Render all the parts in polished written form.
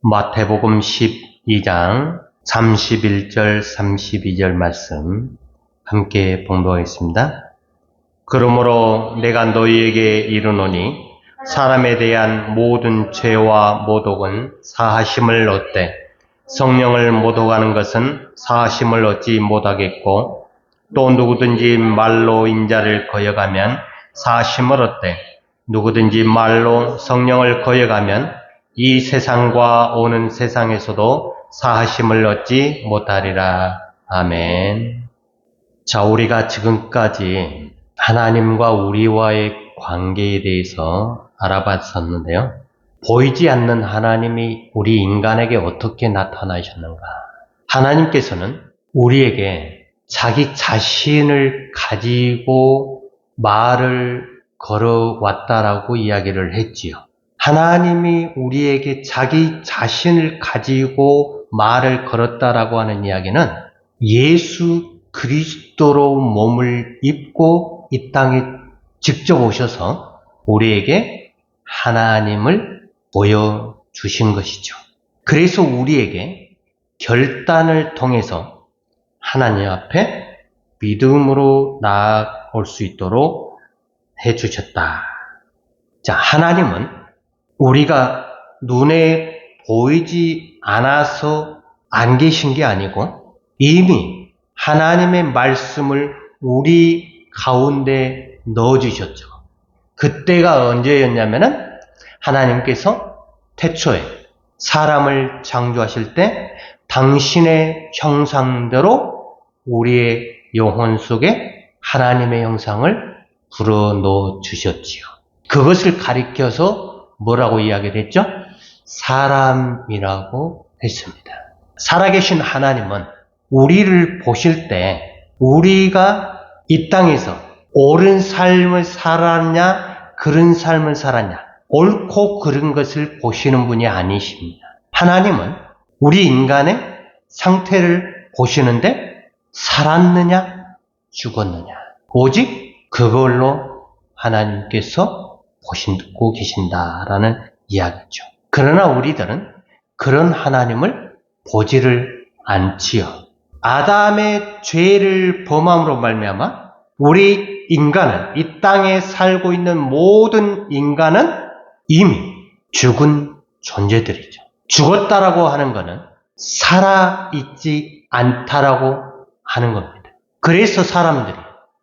마태복음 12장 31절 32절 말씀 함께 봉독하겠습니다. 그러므로 내가 너희에게 이르노니 사람에 대한 모든 죄와 모독은 사하심을 얻되 성령을 모독하는 것은 사하심을 얻지 못하겠고 또 누구든지 말로 인자를 거역하면 사하심을 얻되 누구든지 말로 성령을 거역하면 이 세상과 오는 세상에서도 사하심을 얻지 못하리라. 아멘. 자, 우리가 지금까지 하나님과 우리와의 관계에 대해서 알아봤었는데요. 보이지 않는 하나님이 우리 인간에게 어떻게 나타나셨는가? 하나님께서는 우리에게 자기 자신을 가지고 말을 걸어왔다라고 이야기를 했지요. 하나님이 우리에게 자기 자신을 가지고 말을 걸었다라고 하는 이야기는 예수 그리스도로 몸을 입고 이 땅에 직접 오셔서 우리에게 하나님을 보여주신 것이죠. 그래서 우리에게 결단을 통해서 하나님 앞에 믿음으로 나아올 수 있도록 해주셨다. 자, 하나님은 우리가 눈에 보이지 않아서 안 계신 게 아니고 이미 하나님의 말씀을 우리 가운데 넣어주셨죠. 그때가 언제였냐면은 하나님께서 태초에 사람을 창조하실 때 당신의 형상대로 우리의 영혼 속에 하나님의 형상을 불어넣어 주셨지요. 그것을 가리켜서 뭐라고 이야기를 했죠? 사람이라고 했습니다. 살아계신 하나님은 우리를 보실 때 우리가 이 땅에서 옳은 삶을 살았냐, 그른 삶을 살았냐, 옳고 그른 것을 보시는 분이 아니십니다. 하나님은 우리 인간의 상태를 보시는데 살았느냐, 죽었느냐, 오직 그걸로 하나님께서 보시고 계신다라는 이야기죠. 그러나 우리들은 그런 하나님을 보지를 않지요. 아담의 죄를 범함으로 말미암아 우리 인간은, 이 땅에 살고 있는 모든 인간은 이미 죽은 존재들이죠. 죽었다라고 하는 것은 살아있지 않다라고 하는 겁니다. 그래서 사람들이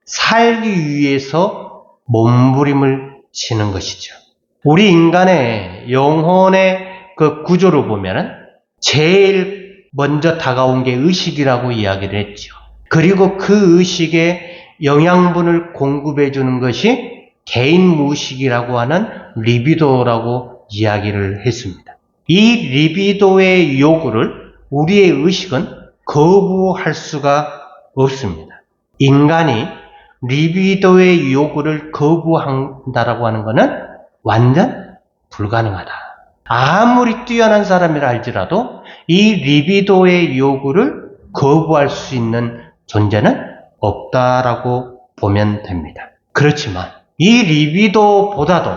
살기 위해서 몸부림을 치는 것이죠. 우리 인간의 영혼의 그 구조를 보면은 제일 먼저 다가온 게 의식이라고 이야기를 했죠. 그리고 그 의식에 영양분을 공급해 주는 것이 개인 무의식이라고 하는 리비도라고 이야기를 했습니다. 이 리비도의 요구를 우리의 의식은 거부할 수가 없습니다. 인간이 리비도의 요구를 거부한다라고 하는 것은 완전 불가능하다. 아무리 뛰어난 사람이라 할지라도 이 리비도의 요구를 거부할 수 있는 존재는 없다라고 보면 됩니다. 그렇지만 이 리비도보다도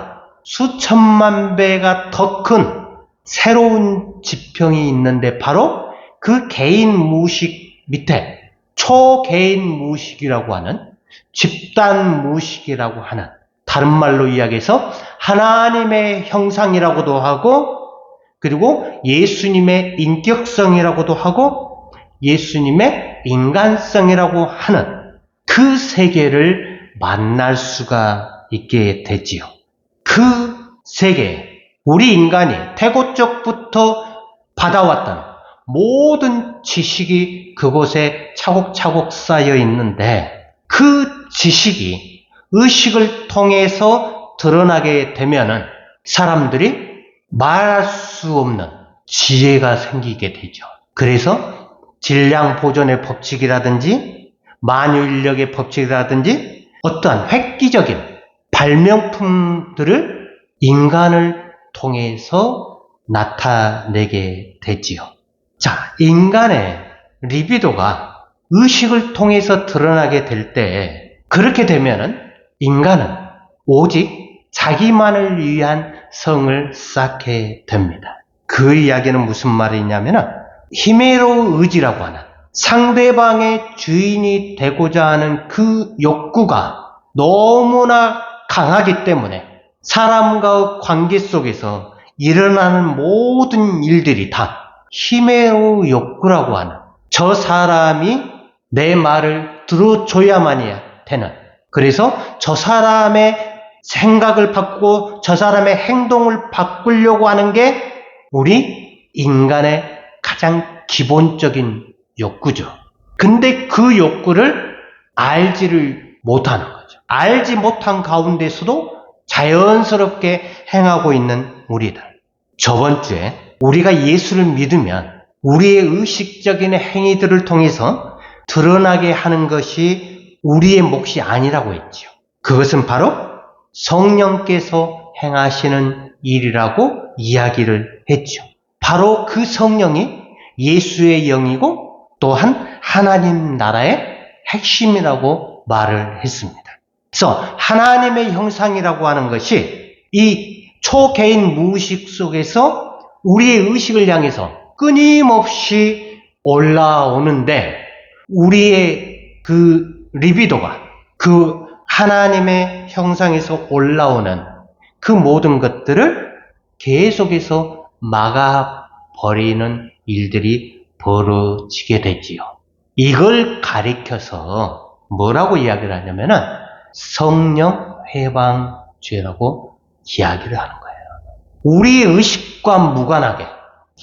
수천만 배가 더 큰 새로운 지평이 있는데 바로 그 개인 무의식 밑에 초개인 무의식이라고 하는 집단 무의식이라고 하는, 다른 말로 이야기해서 하나님의 형상이라고도 하고, 그리고 예수님의 인격성이라고도 하고, 예수님의 인간성이라고 하는 그 세계를 만날 수가 있게 되지요. 그 세계, 우리 인간이 태고적부터 받아왔던 모든 지식이 그곳에 차곡차곡 쌓여 있는데 그 지식이 의식을 통해서 드러나게 되면은 사람들이 말할 수 없는 지혜가 생기게 되죠. 그래서 질량 보존의 법칙이라든지 만유인력의 법칙이라든지 어떠한 획기적인 발명품들을 인간을 통해서 나타내게 되지요. 자, 인간의 리비도가 의식을 통해서 드러나게 될 때, 그렇게 되면은 인간은 오직 자기만을 위한 성을 쌓게 됩니다. 그 이야기는 무슨 말이냐면은 히메로 의지라고 하는 상대방의 주인이 되고자 하는 그 욕구가 너무나 강하기 때문에 사람과의 관계 속에서 일어나는 모든 일들이 다 히메로 욕구라고 하는, 저 사람이 내 말을 들어줘야만이 되는, 그래서 저 사람의 생각을 바꾸고 저 사람의 행동을 바꾸려고 하는 게 우리 인간의 가장 기본적인 욕구죠. 근데 그 욕구를 알지를 못하는 거죠. 알지 못한 가운데서도 자연스럽게 행하고 있는 우리들. 저번 주에 우리가 예수를 믿으면 우리의 의식적인 행위들을 통해서 드러나게 하는 것이 우리의 몫이 아니라고 했지요. 그것은 바로 성령께서 행하시는 일이라고 이야기를 했죠. 바로 그 성령이 예수의 영이고 또한 하나님 나라의 핵심이라고 말을 했습니다. 그래서 하나님의 형상이라고 하는 것이 이 초개인 무의식 속에서 우리의 의식을 향해서 끊임없이 올라오는데, 우리의 그 리비도가 그 하나님의 형상에서 올라오는 그 모든 것들을 계속해서 막아버리는 일들이 벌어지게 되지요. 이걸 가리켜서 뭐라고 이야기를 하냐면은 성령 회방죄라고 이야기를 하는 거예요. 우리 의식과 무관하게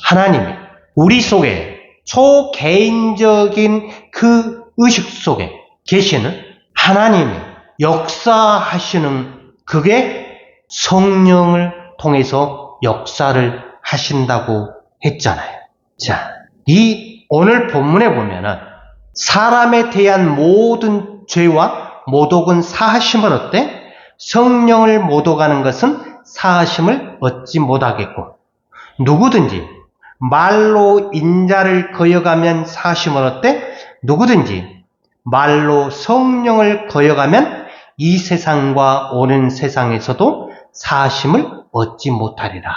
하나님이 우리 속에 초개인적인 그 의식 속에 계시는 하나님이 역사하시는, 그게 성령을 통해서 역사를 하신다고 했잖아요. 자, 이 오늘 본문에 보면은 사람에 대한 모든 죄와 모독은 사하심을 얻되 성령을 모독하는 것은 사하심을 얻지 못하겠고, 누구든지 말로 인자를 거역하면 사하심을 얻되 누구든지 말로 성령을 거역하면 이 세상과 오는 세상에서도 사하심을 얻지 못하리라.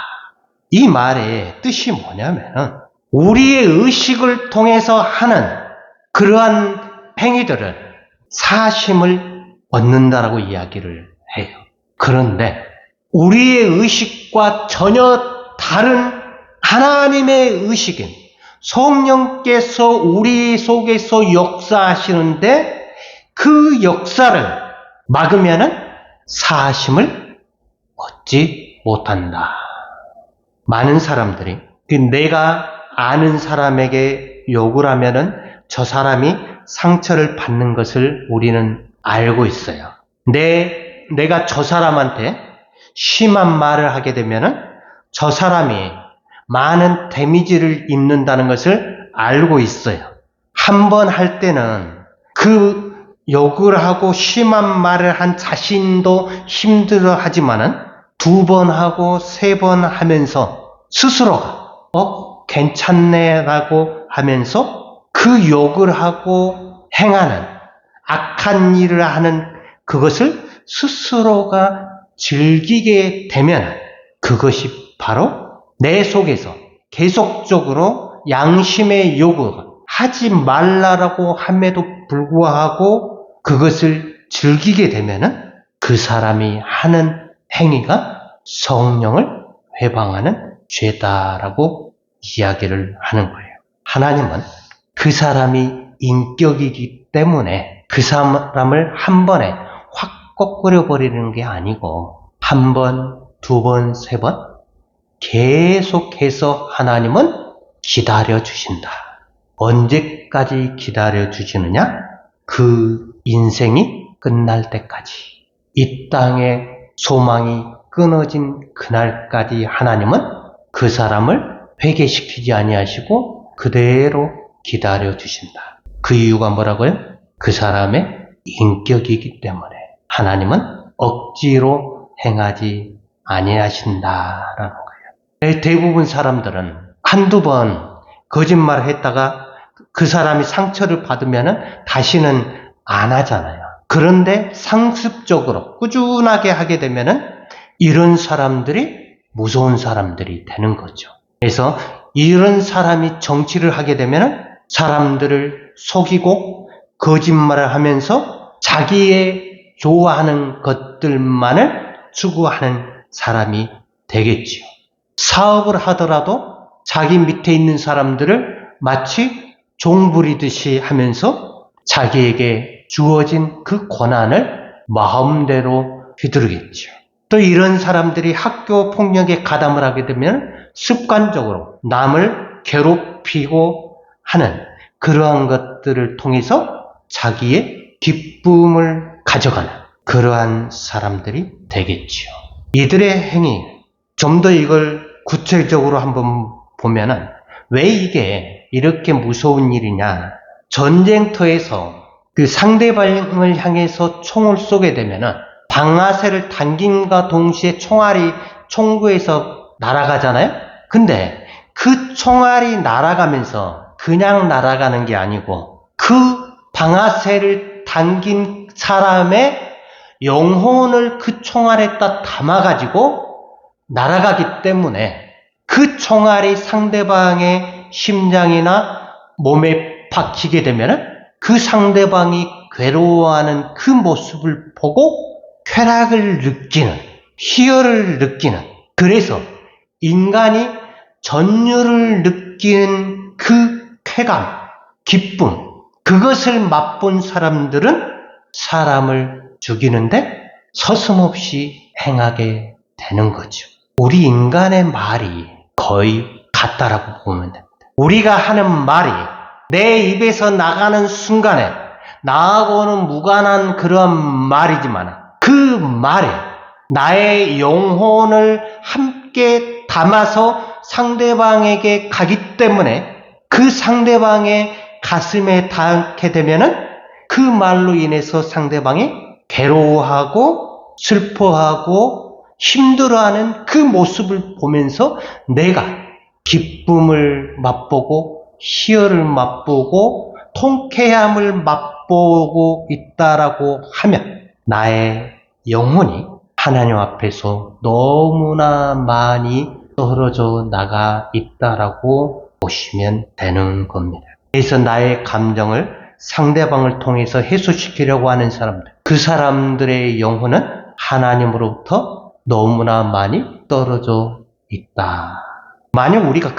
이 말의 뜻이 뭐냐면 우리의 의식을 통해서 하는 그러한 행위들은 사하심을 얻는다라고 이야기를 해요. 그런데 우리의 의식과 전혀 다른 하나님의 의식인 성령께서 우리 속에서 역사하시는데 그 역사를 막으면은 사하심을 얻지 못한다. 많은 사람들이 내가 아는 사람에게 욕을 하면은 저 사람이 상처를 받는 것을 우리는 알고 있어요. 내가 저 사람한테 심한 말을 하게 되면은 저 사람이 많은 데미지를 입는다는 것을 알고 있어요. 한 번 할 때는 그 욕을 하고 심한 말을 한 자신도 힘들어 하지만은 두 번 하고 세 번 하면서 스스로가 괜찮네 라고 하면서 그 욕을 하고 행하는 악한 일을 하는 그것을 스스로가 즐기게 되면 그것이 바로 내 속에서 계속적으로 양심의 요구가 하지 말라라고 함에도 불구하고 그것을 즐기게 되면은 그 사람이 하는 행위가 성령을 회방하는 죄다라고 이야기를 하는 거예요. 하나님은 그 사람이 인격이기 때문에 그 사람을 한 번에 확 꺾으려 버리는 게 아니고 한 번, 두 번, 세 번 계속해서 하나님은 기다려 주신다. 언제까지 기다려 주시느냐? 그 인생이 끝날 때까지, 이 땅의 소망이 끊어진 그날까지 하나님은 그 사람을 회개시키지 아니하시고 그대로 기다려 주신다. 그 이유가 뭐라고요? 그 사람의 인격이기 때문에 하나님은 억지로 행하지 아니하신다라는 거예요. 대부분 사람들은 한두 번 거짓말을 했다가 그 사람이 상처를 받으면 다시는 안 하잖아요. 그런데 상습적으로 꾸준하게 하게 되면은 이런 사람들이 무서운 사람들이 되는 거죠. 그래서 이런 사람이 정치를 하게 되면 사람들을 속이고 거짓말을 하면서 자기의 좋아하는 것들만을 추구하는 사람이 되겠지요. 사업을 하더라도 자기 밑에 있는 사람들을 마치 종부리듯이 하면서 자기에게 주어진 그 권한을 마음대로 휘두르겠죠. 또 이런 사람들이 학교 폭력에 가담을 하게 되면 습관적으로 남을 괴롭히고 하는 그러한 것들을 통해서 자기의 기쁨을 가져가는 그러한 사람들이 되겠지요. 이들의 행위, 좀 더 이걸 구체적으로 한번 보면은 왜 이게 이렇게 무서운 일이냐. 전쟁터에서 그 상대방을 향해서 총을 쏘게 되면은 방아쇠를 당김과 동시에 총알이 총구에서 날아가잖아요? 근데 그 총알이 날아가면서 그냥 날아가는 게 아니고 그 방아쇠를 당긴 사람의 영혼을 그 총알에다 담아가지고 날아가기 때문에 그 총알이 상대방의 심장이나 몸에 박히게 되면 그 상대방이 괴로워하는 그 모습을 보고 쾌락을 느끼는, 희열을 느끼는, 그래서 인간이 전율을 느끼는 그 쾌감, 기쁨, 그것을 맛본 사람들은 사람을 죽이는데 서슴없이 행하게 되는 거죠. 우리 인간의 말이 거의 같다라고 보면 됩니다. 우리가 하는 말이 내 입에서 나가는 순간에 나하고는 무관한 그런 말이지만 그 말에 나의 영혼을 함께 담아서 상대방에게 가기 때문에 그 상대방의 가슴에 닿게 되면은 그 말로 인해서 상대방이 괴로워하고 슬퍼하고 힘들어하는 그 모습을 보면서 내가 기쁨을 맛보고 희열을 맛보고 통쾌함을 맛보고 있다라고 하면 나의 영혼이 하나님 앞에서 너무나 많이 떨어져 나가 있다라고 보시면 되는 겁니다. 그래서 나의 감정을 상대방을 통해서 해소시키려고 하는 사람들, 그 사람들의 영혼은 하나님으로부터 너무나 많이 떨어져 있다. 만약 우리가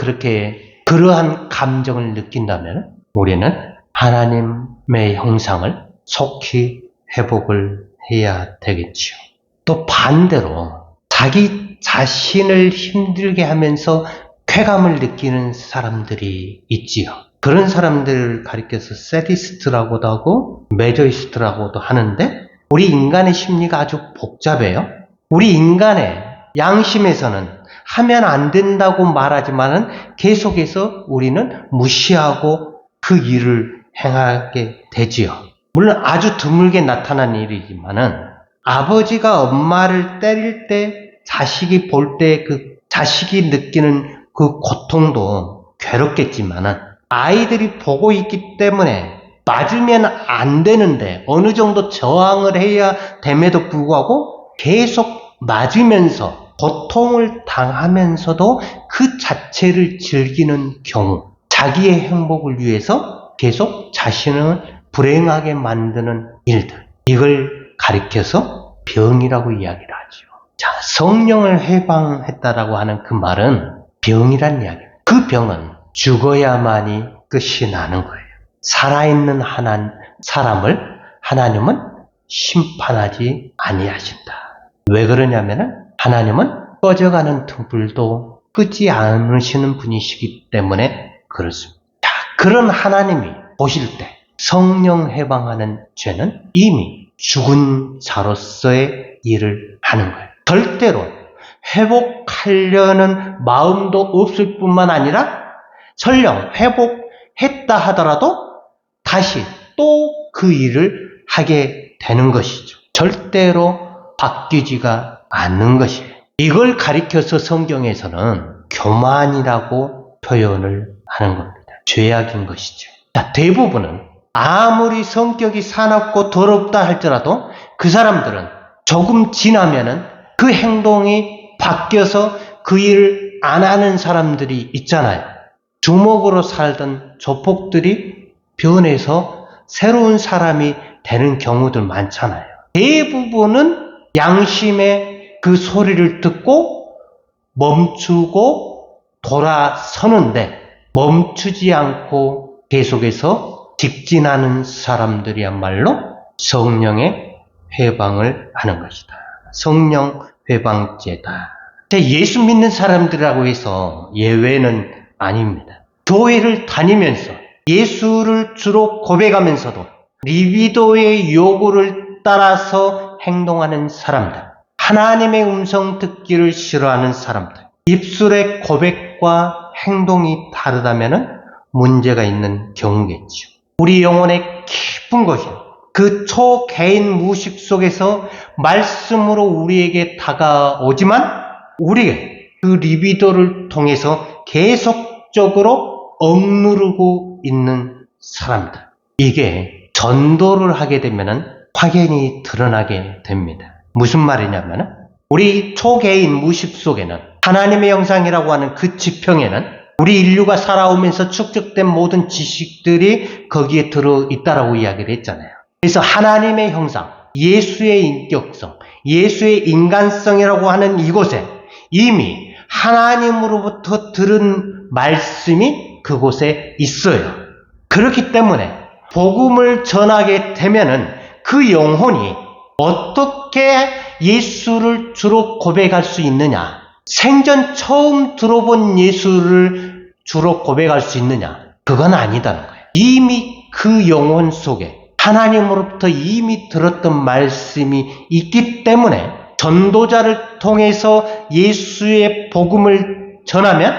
그러한 감정을 느낀다면 우리는 하나님의 형상을 속히 회복을 해야 되겠지요. 또 반대로 자기 자신을 힘들게 하면서 쾌감을 느끼는 사람들이 있지요. 그런 사람들을 가리켜서 세디스트라고도 하고 매저이스트라고도 하는데 우리 인간의 심리가 아주 복잡해요. 우리 인간의 양심에서는 하면 안 된다고 말하지만은 계속해서 우리는 무시하고 그 일을 행하게 되지요. 물론 아주 드물게 나타난 일이지만은 아버지가 엄마를 때릴 때 자식이 볼 때 그 자식이 느끼는 그 고통도 괴롭겠지만은 아이들이 보고 있기 때문에 맞으면 안 되는데 어느 정도 저항을 해야 됨에도 불구하고 계속 맞으면서 고통을 당하면서도 그 자체를 즐기는 경우, 자기의 행복을 위해서 계속 자신을 불행하게 만드는 일들, 이걸 가리켜서 병이라고 이야기를 하죠. 자, 성령을 해방했다라고 하는 그 말은 병이란 이야기입니다. 그 병은 죽어야만이 끝이 나는 거예요. 살아있는 사람을 하나님은 심판하지 아니하신다. 왜 그러냐면은 하나님은 꺼져가는 등불도 끄지 않으시는 분이시기 때문에 그렇습니다. 자, 그런 하나님이 보실 때 성령 해방하는 죄는 이미 죽은 자로서의 일을 하는 거예요. 절대로 회복하려는 마음도 없을 뿐만 아니라 설령 회복했다 하더라도 다시 또 그 일을 하게 되는 것이죠. 절대로 바뀌지가 않는 것이에요. 이걸 가리켜서 성경에서는 교만이라고 표현을 하는 겁니다. 죄악인 것이죠. 자, 대부분은 아무리 성격이 사납고 더럽다 할지라도 그 사람들은 조금 지나면은 그 행동이 바뀌어서 그 일을 안 하는 사람들이 있잖아요. 주먹으로 살던 조폭들이 변해서 새로운 사람이 되는 경우들 많잖아요. 대부분은 양심의 그 소리를 듣고 멈추고 돌아서는데 멈추지 않고 계속해서 직진하는 사람들이야말로 성령의 회방을 하는 것이다. 성령 회방제다. 예수 믿는 사람들이라고 해서 예외는 아닙니다. 교회를 다니면서 예수를 주로 고백하면서도 리비도의 요구를 따라서 행동하는 사람들, 하나님의 음성 듣기를 싫어하는 사람들, 입술의 고백과 행동이 다르다면 문제가 있는 경우겠죠. 우리 영혼의 깊은 곳이 그 초개인 무의식 속에서 말씀으로 우리에게 다가오지만 우리의 그 리비도를 통해서 계속적으로 억누르고 있는 사람들, 이게 전도를 하게 되면 확연히 드러나게 됩니다. 무슨 말이냐면 우리 초개인 무의식 속에는 하나님의 형상이라고 하는 그 지평에는 우리 인류가 살아오면서 축적된 모든 지식들이 거기에 들어있다라고 이야기를 했잖아요. 그래서 하나님의 형상, 예수의 인격성, 예수의 인간성이라고 하는 이곳에 이미 하나님으로부터 들은 말씀이 그곳에 있어요. 그렇기 때문에 복음을 전하게 되면은 그 영혼이 어떻게 예수를 주로 고백할 수 있느냐? 생전 처음 들어본 예수를 주로 고백할 수 있느냐? 그건 아니다는 거예요. 이미 그 영혼 속에 하나님으로부터 이미 들었던 말씀이 있기 때문에 전도자를 통해서 예수의 복음을 전하면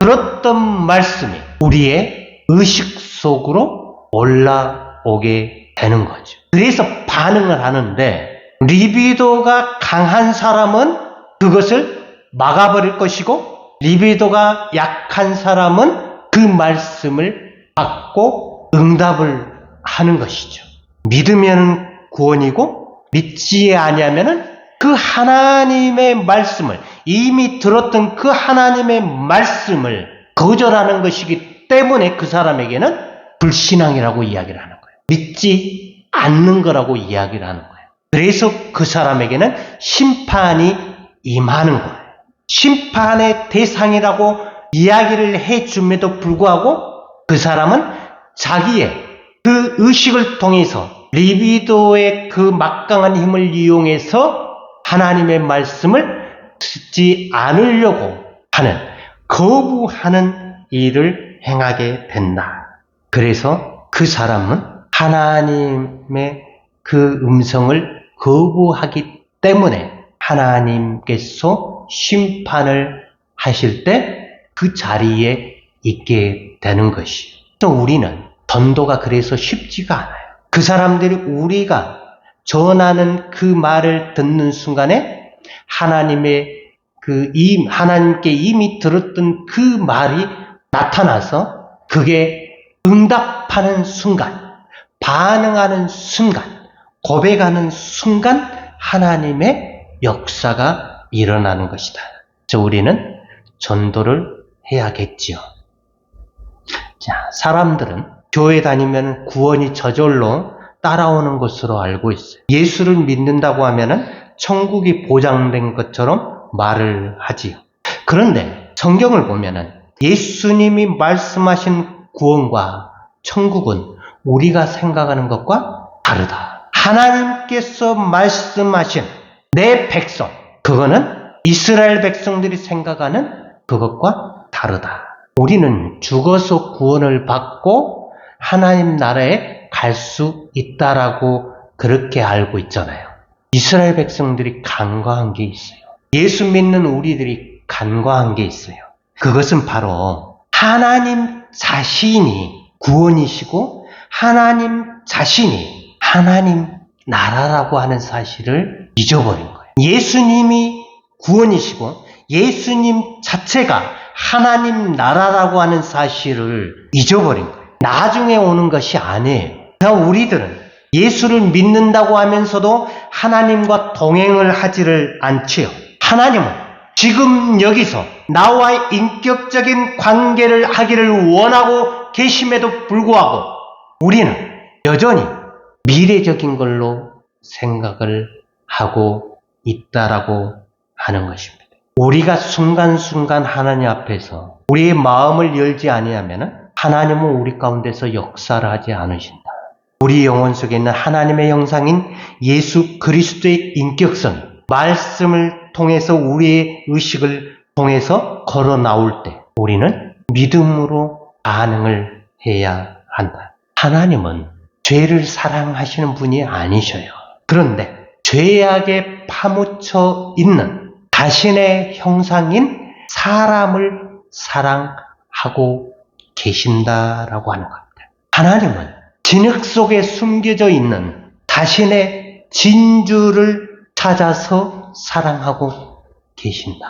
들었던 말씀이 우리의 의식 속으로 올라오게 되는 거죠. 그래서 반응을 하는데 리비도가 강한 사람은 그것을 막아버릴 것이고 리비도가 약한 사람은 그 말씀을 받고 응답을 하는 것이죠. 믿으면 구원이고 믿지 아니하면은 그 하나님의 말씀을 이미 들었던 그 하나님의 말씀을 거절하는 것이기 때문에 그 사람에게는 불신앙이라고 이야기를 하는 거예요. 믿지 않는 거라고 이야기를 하는 거예요. 그래서 그 사람에게는 심판이 임하는 거예요. 심판의 대상이라고 이야기를 해줌에도 불구하고 그 사람은 자기의 그 의식을 통해서 리비도의 그 막강한 힘을 이용해서 하나님의 말씀을 듣지 않으려고 하는, 거부하는 일을 행하게 된다. 그래서 그 사람은 하나님의 그 음성을 거부하기 때문에 하나님께서 심판을 하실 때 그 자리에 있게 되는 것이에요. 또 우리는 전도가 그래서 쉽지가 않아요. 그 사람들이 우리가 전하는 그 말을 듣는 순간에 하나님께 이미 들었던 그 말이 나타나서 그게 응답하는 순간, 반응하는 순간, 고백하는 순간 하나님의 역사가 일어나는 것이다. 우리는 전도를 해야겠지요. 자, 사람들은 교회 다니면 구원이 저절로 따라오는 것으로 알고 있어요. 예수를 믿는다고 하면은 천국이 보장된 것처럼 말을 하지요. 그런데 성경을 보면은 예수님이 말씀하신 구원과 천국은 우리가 생각하는 것과 다르다. 하나님께서 말씀하신 내 백성, 그거는 이스라엘 백성들이 생각하는 그것과 다르다. 우리는 죽어서 구원을 받고 하나님 나라에 갈 수 있다라고 그렇게 알고 있잖아요. 이스라엘 백성들이 간과한 게 있어요. 예수 믿는 우리들이 간과한 게 있어요. 그것은 바로 하나님 자신이 구원이시고 하나님 자신이 하나님 나라라고 하는 사실을 잊어버린 거예요. 예수님이 구원이시고 예수님 자체가 하나님 나라라고 하는 사실을 잊어버린 거예요. 나중에 오는 것이 아니에요. 우리들은 예수를 믿는다고 하면서도 하나님과 동행을 하지를 않지요. 하나님은 지금 여기서 나와의 인격적인 관계를 하기를 원하고 계심에도 불구하고 우리는 여전히 미래적인 걸로 생각을 하고 있다라고 하는 것입니다. 우리가 순간순간 하나님 앞에서 우리의 마음을 열지 아니하면 하나님은 우리 가운데서 역사를 하지 않으신다. 우리 영혼 속에 있는 하나님의 형상인 예수 그리스도의 인격성이 말씀을 통해서 우리의 의식을 통해서 걸어 나올 때 우리는 믿음으로 반응을 해야 한다. 하나님은 죄를 사랑하시는 분이 아니셔요. 그런데 죄악에 파묻혀 있는 자신의 형상인 사람을 사랑하고 계신다라고 하는 겁니다. 하나님은 진흙 속에 숨겨져 있는 자신의 진주를 찾아서 사랑하고 계신다.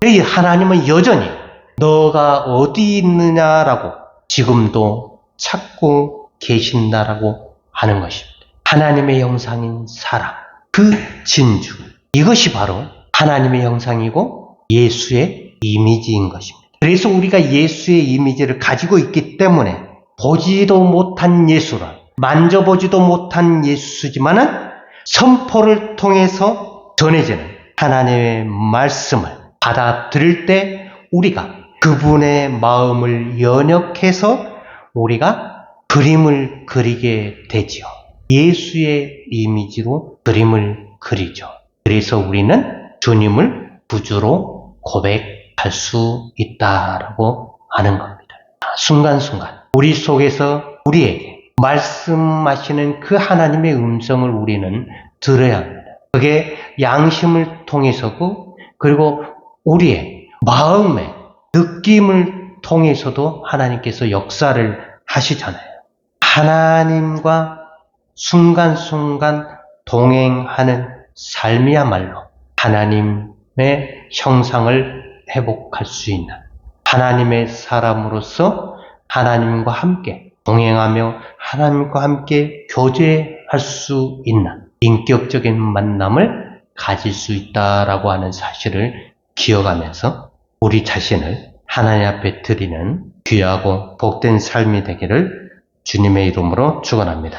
이 하나님은 여전히 너가 어디 있느냐라고 지금도 찾고 계신다라고 하는 것입니다. 하나님의 형상인 사랑, 그 진주, 이것이 바로 하나님의 형상이고 예수의 이미지인 것입니다. 그래서 우리가 예수의 이미지를 가지고 있기 때문에 보지도 못한 예수라, 만져보지도 못한 예수지만은 선포를 통해서 전해지는 하나님의 말씀을 받아들일 때 우리가 그분의 마음을 연역해서 우리가 그림을 그리게 되지요. 예수의 이미지로 그림을 그리죠. 그래서 우리는 주님을 구주로 고백할 수 있다라고 하는 겁니다. 순간순간 우리 속에서 우리에게 말씀하시는 그 하나님의 음성을 우리는 들어야 합니다. 그게 양심을 통해서고 그리고 우리의 마음의 느낌을 통해서도 하나님께서 역사를 하시잖아요. 하나님과 순간순간 동행하는 삶이야말로 하나님의 형상을 회복할 수 있는 하나님의 사람으로서 하나님과 함께 동행하며 하나님과 함께 교제할 수 있는 인격적인 만남을 가질 수 있다라고 하는 사실을 기억하면서 우리 자신을 하나님 앞에 드리는 귀하고 복된 삶이 되기를 주님의 이름으로 축원합니다.